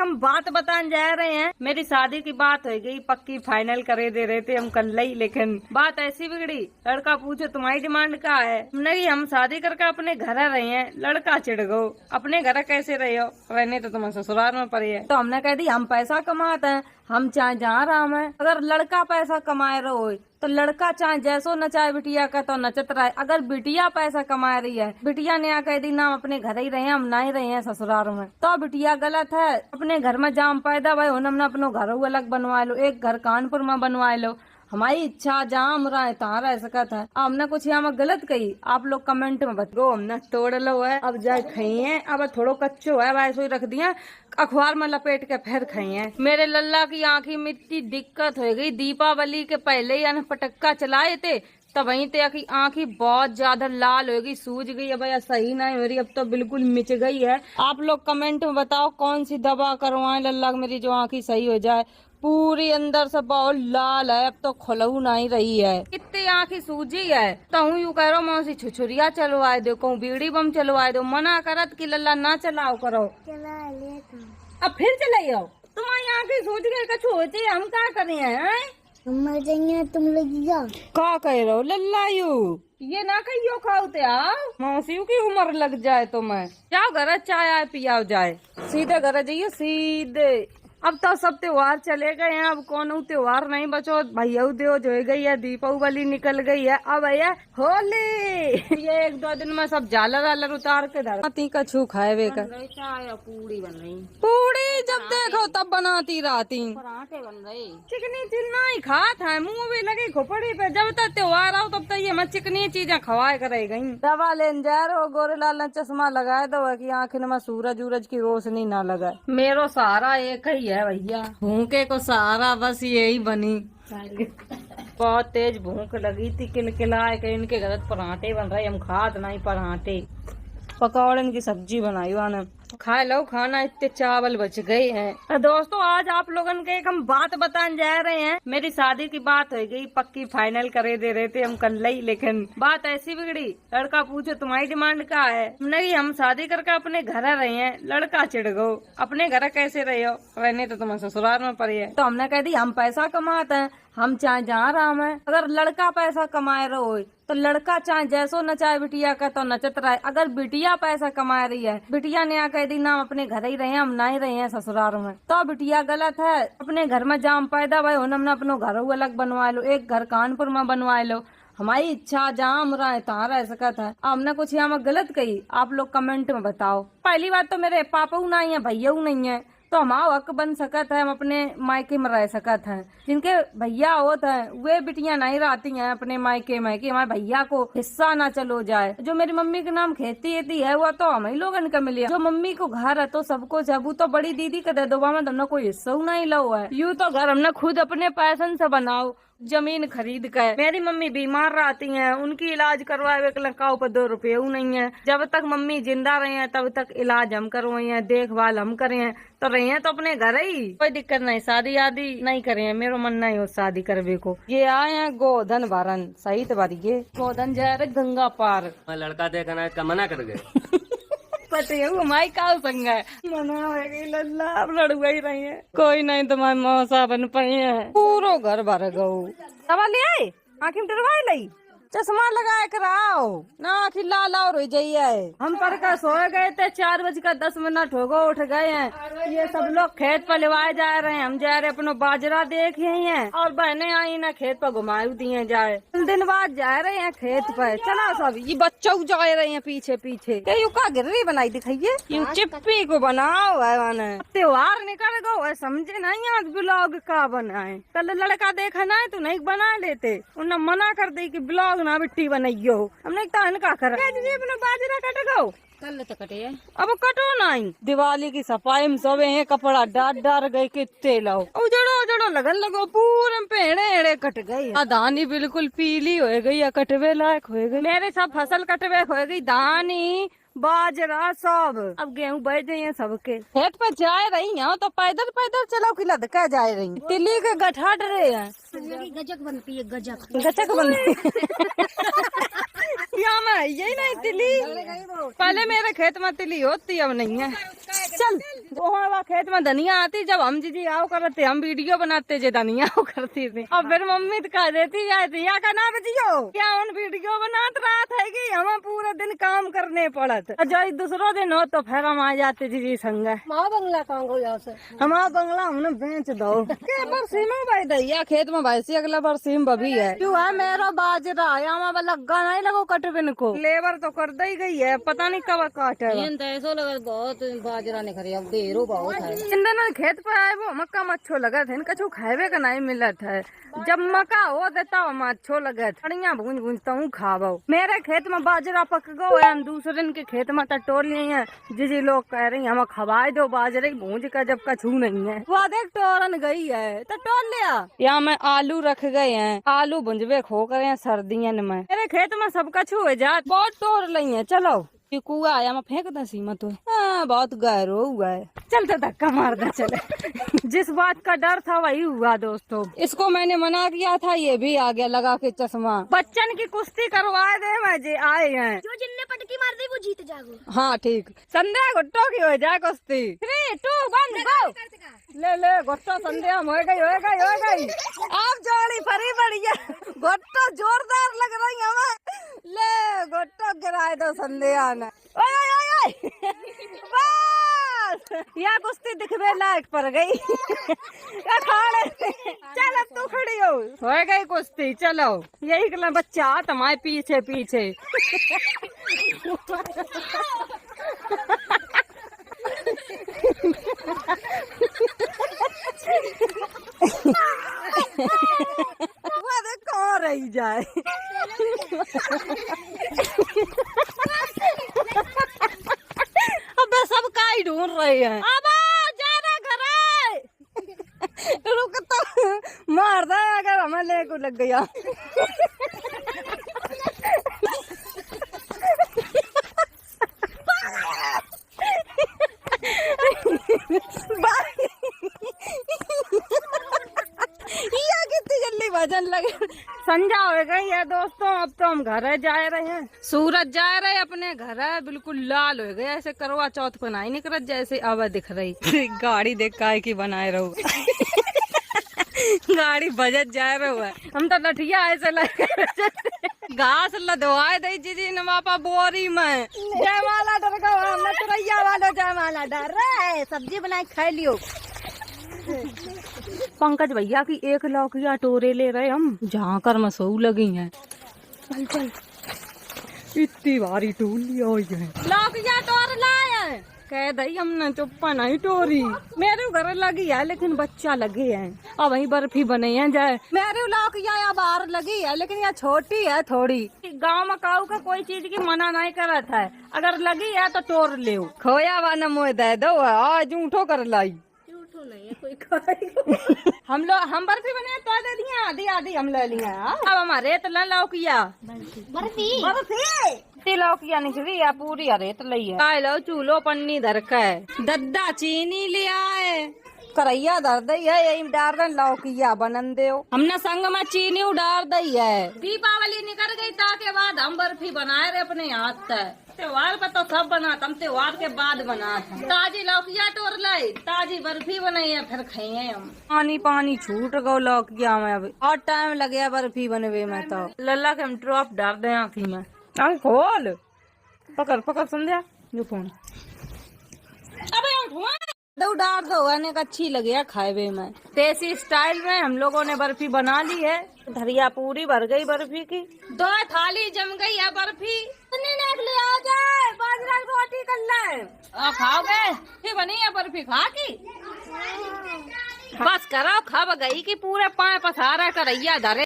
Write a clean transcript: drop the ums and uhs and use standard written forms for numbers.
हम बात बताने जा रहे हैं। मेरी शादी की बात हो गई, पक्की फाइनल करे दे रहे थे हम कल ही, लेकिन बात ऐसी बिगड़ी। लड़का पूछे तुम्हारी डिमांड क्या है। नहीं, हम शादी करके अपने घर रहे हैं। लड़का चिढ़ गो, अपने घर कैसे रहे हो, रहने तो तुम ससुराल में पड़ी है। तो हमने कह दी हम पैसा कमाते हैं, हम चाहे जहाँ राम है। अगर लड़का पैसा कमाए रहो तो लड़का चाहे जैसो नचाए बिटिया का तो नचत रहे। अगर बिटिया पैसा कमा रही है, बिटिया ने कह दी ना हम अपने घर ही रहे हैं, हम ना ही रहे हैं ससुराल में, तो बिटिया गलत है। अपने घर में जाम पैदा भाई हमने अपनो घर अलग बनवा लो, एक घर कानपुर में बनवा लो। हमारी इच्छा जहाँ हम रहे तहाँ रह सकत है। हमने कुछ यहाँ में गलत कही, आप लोग कमेंट में बताओ। हमने तोड़ लो है, अब जाए खाई है, अब थोड़ो कच्चो है वैसे ही रख दिया, अखबार में लपेट के फिर खाई है। मेरे लल्ला की आँखी में इतनी दिक्कत हो गई, दीपावली के पहले ही पटक्का चलाए थे तब वहीं ते की आँखी बहुत ज्यादा लाल हो गई, सूज गई है भैया, सही नहीं हो रही, अब तो बिल्कुल मिच गई है। आप लोग कमेंट में बताओ कौन सी दवा करवाएं लल्ला मेरी जो आँखी सही हो जाए। पूरी अंदर से बहुत लाल है, अब तो खुलऊ नहीं रही है, कितनी आँखी सूजी है। तो हूँ यू कह रहा मौसी छुछुरिया चलवाए दो, कहूँ बीड़ी बम चलवाए दो, मना करत कि लल्ला ना चलाओ करो। चला ले अब फिर चलाइयो, तुम्हारी आँखें सूज गई, कछु होती है, हम क्या करें हैं? मर जाएंगे तुम लोग जाओ। क्या कह रहे हो लल्ला यू, ये ना कहियो खाओ ते आओ, मौसी की उम्र लग जाए तो मैं जाओ घर चाय आए पियाओ जाए, सीधे घर जाइए सीधे। अब तो सब त्योहार चले गए हैं, अब कौन त्योहार नहीं बचो। भैया देव जो गई है, दीपावली निकल गई है, अब है होली। ये एक दो दिन में सब झालर वालर उतार के धरती का छू खाए वे का। पूड़ी बन रही, पूड़ी जब देखो तब बनाती रहती, पराठे बन रही, चिकनी चीज नहीं खात है, मुँह भी लगी खोपड़ी पे। जब तक त्योहार आओ तब तक ये मैं चिकनी चीजें खवाए करे गई। दवा लेने जा रहे हो, गोरे लाल ने चश्मा लगाए दो कि आँखिन में सूरज उरज की रोशनी ना लगाए। मेरो सहारा एक ही है भैया, भूखे को सहारा बस यही बनी। बहुत तेज भूख लगी थी, किलकिलाए के इनके गलत पराठे बन रहे, हम खात नहीं पराठे। पकौड़न की सब्जी बनाई वाने, खा लो खाना, इतने चावल बच गए हैं। दोस्तों आज आप लोगन के एक हम बात बताने जा रहे हैं। मेरी शादी की बात हो गई, पक्की फाइनल करे दे रहे थे हम कल ही, लेकिन बात ऐसी बिगड़ी। लड़का पूछे तुम्हारी डिमांड क्या है। नहीं, हम शादी करके अपने घर रहे हैं। लड़का चिढ़ गो, अपने घर कैसे रहे हो, रहने तो तुम ससुराल में पड़ी है। तो हमने कह दी हम पैसा कमाते हैं, हम चाहे जहाँ राम है। अगर लड़का पैसा कमाए रहो तो लड़का चाहे जैसो नचाए बिटिया का तो नचत रहे। अगर बिटिया पैसा कमा रही है, बिटिया ने कह दी ना हम अपने घर ही रहे हैं, हम ना ही रहे हैं ससुराल में, तो बिटिया गलत है। अपने घर में जाम पैदा भाई हमने अपनो घर अलग बनवा लो, एक घर कानपुर में बनवा लो। हमारी इच्छा जहाँ हम रहे तहाँ रह सकत है। हमने कुछ यहाँ में गलत कही, आप लोग कमेंट में बताओ। पहली बात तो मेरे पापा नहीं है, भैया नहीं है, तो हमारा हक बन सकत है, हम अपने मायके में रह सकत हैं। जिनके भैया होते हैं वे बिटियां नहीं रहती हैं अपने मायके में कि हमारे भैया को हिस्सा ना चलो जाए। जो मेरी मम्मी के नाम खेती है वो तो हम ही लोगन का मिले। जो मम्मी को घर है तो सबको जब तो बड़ी दीदी का दे दो, में तुमने कोई हिस्सा नहीं लो है। यूँ तो घर हमने खुद अपने पैसन से बनाओ, जमीन खरीद कर। मेरी मम्मी बीमार रहती हैं, उनकी इलाज करवाए लड़काओं पर 2 रुपये नहीं है। जब तक मम्मी जिंदा रही हैं तब तक इलाज हम करवाए हैं, देखभाल हम करे हैं, तो रही हैं तो अपने घर ही, कोई दिक्कत नहीं। शादी आदि नहीं करे हैं, मेरा मन नहीं हो शादी करवे को। ये आए हैं गोधन भरन, सही तो बारी ये गोधन जा रहे गंगा पार। लड़का देखना है का मना कर गए। पति हमारी काल संग है, मना हो गई लल्ला, अब लड़ुआ ही रही है। कोई नहीं तुम्हारे मौसा बन पाई है, पूरो घर भर गऊ। दवा ले आए, आँखी में डरवाए लाई, चश्मा लगाए कर आओ ना, आँखी लाल और हो जाइए। हम पर का सो गए थे, 4:10 हो गए, उठ गए हैं। ये सब लोग खेत पर लेवाए जा रहे हैं, हम जा रहे अपनो बाजरा देख रही हैं, और बहने आई ना खेत पर घुमाई दिए जाए। दिन बाद जा रहे हैं खेत पर, चला सब ये बच्चों जा रहे हैं पीछे पीछे। यू का गिर्री बनाई दिखाइए, यू चिप्पी को बनाओ है। त्योहार निकल गो है, समझे नहीं आज ब्लॉग का बनाए। कल लड़का देखा ना तो नहीं बना लेते, उन्हें मना कर दी कि ब्लॉग ना बिट्टी बनाइयो। हमने तो इनका कर अपना बाजरा कट गो, कल तो कटे अब कटो नहीं। दिवाली की सफाई में सोवे हैं, कपड़ा डार गए कितने लो, उजड़ो उजड़ो लगन लगो, पूरे पेड़े एड़े कट गई। धानी बिल्कुल पीली हो गई, कटवे लायक हो गई। मेरे सब फसल कटवे हो गई, धानी बाजरा सब। अब गेहूं बच गए सबके। खेत पे जा रही हैं तो पैदल पैदल चलो कि लदका जा रही, तिल्ली के गठा डरे हैं। गजक बनती है, गजक गजक बनती यहाँ में यही नहीं तिली, पहले मेरे खेत में तिली होती अब नहीं है। चल वहाँ खेत में धनिया आती, जब हम जी आओ करते हम वीडियो बनाते जे धनिया आओ करती थी। अब फिर मम्मी तो कह देती यहाँ का ना बजियो क्या उन वीडियो बनात रहा था कि हमें पूरे दिन काम करने पड़त। जो दूसरो दिन हो तो फिर हम आ जाते जी संग। माँ बंगला कहाँ को यहाँ से? हमारा बंगला हमने बेच दो के बरसी में भाई दैया खेत में भैंसी अगला बरसी में बभी है। क्यों है मेरा बाजरा यहाँ लगा नहीं लगो कटबिन को, लेबर तो कर दी गई है, पता नहीं कब काटेगा। ऐसा लगा बहुत बाजरा नहीं खरी, अब देरो बहुत है। इन दिनों खेत पे आए वो मक्का मच्छो लगा थे, कछु खावे का नहीं मिलत है। जब मक्का हो देता हम अच्छो लगे बढ़िया भूंज भूंजता हूँ खावो। मेरे खेत में बाजरा पक गो है, हम दूसरे के खेत में टटोल लिए हैं। जी लोग कह रही हमें खवाए दो बाजरे भूंज का, जब कछु नहीं है। वो देख टोरन गई है तो टोल लिया। यहाँ में आलू रख गए हैं, आलू भुंजवे खो करे हैं सर्दियों में। मेरे खेत में सब कछु है जात, बहुत टोर ली है। चलो कुआ आया मैं फेंक दे सीमा तो बहुत गहरो हुआ है। चल तो धक्का मार दे चले। जिस बात का डर था वही हुआ दोस्तों। इसको मैंने मना किया था, ये भी आ गया लगा के चश्मा। बच्चन की कुश्ती करवा दे मुझे आए हैं। जो जिनने पटकी मार दी वो जीत जागो। हाँ ठीक, संध्या गुट्टो की हो जाए कुश्ती। 3, 2, 1 गो। ले गुट्टो संध्या हो गई। आप जोड़ी फरी बढ़िया, गुट्टो जोरदार लग रही हमें। ले गुट्टो गिराए दो संध्या ने। ओए बस या कुश्ती दिखने लायक पर गई। चल अब तू खड़ी हो गई कुश्ती। चलो यही कला बच्चा तुम्हारे पीछे पीछे। कहाँ रही जाए। अबे सब का ही ढूंढ रहे हैं। अब जा रहा घर। रुक तो मार दे अगर हमें ले को लग गया। कितनी जल्दी भजन लगे। संजा हो गई है दोस्तों, अब तो हम घर जा रहे हैं। सूरज जा रहे अपने घर है, बिल्कुल लाल हो गए ऐसे करवा चौथ पर नहीं निकल जैसे अब दिख रही। गाड़ी देख काय की बनाए रहो। गाड़ी बजत जा रहा है, हम तो लठिया ऐसे लगे घास लदवाए दे जी ने बापा बोरी में। जयमाला डर गया मथुरैया वालो, जयमाला डर रहे। सब्जी बनाए खा लियो। पंकज भैया की 1 लौकिया टोरे ले रहे हम, जहाँ कर मसऊ लगी हैं। चल इतनी भारी टूल लिया है। लौकिया टोर लाए कह दई हमने, चुप्पा नहीं टोरी। मेरे घर लगी है लेकिन बच्चा लगे हैं। अब वही बर्फी बने हैं जाए। मेरे लौकिया या बाहर लगी है लेकिन यह छोटी है थोड़ी। गाँव में काऊ का कोई चीज की मना नहीं करत है, अगर लगी है तो टोर ले। खोया वाला मोह दे दो, आज ऊँठो कर लाई। नहीं है कोई हम बर्फी बने तो दे दिए, आधी आधी हम ले लिए। अब हमारे रेत लौकिया बर्फी लौकिया निकली है पूरी रेत ली है। लो चूल्हो पन्नी धर के दद्दा चीनी ले आए, करैया धर दी है, यही डार दे लौकिया बनन दे। हमने संग में चीनी डार दी है। दीपावली निकल गई ताके बाद हम बर्फी बनाए रहे अपने हाथ से। त्योहार पर तो सब बनाता, हम त्योहार के बाद बनाते। ताजी लौकिया टोर लाई, ताजी बर्फी बनाई है, फिर खाइए हम। पानी छूट गो लौकिया में, अब और टाइम लग गया बर्फी बनवे में। तो लल्ला के हम ड्रॉप डाल दे आँखी में। खोल पकड़ संध्या जो फोन। अबे डाल दो आने का अच्छी लगे खाए में। देसी स्टाइल में हम लोगों ने बर्फी बना ली है। धरिया पूरी भर गई बर्फी की, 2 थाली जम गई है बर्फी। ले आ जाए बाजरा की रोटी कर ले। खाओगे फिर बनी है बर्फी खा की। बस करो खब गई कि पूरे 5 पसारा करैया धरे।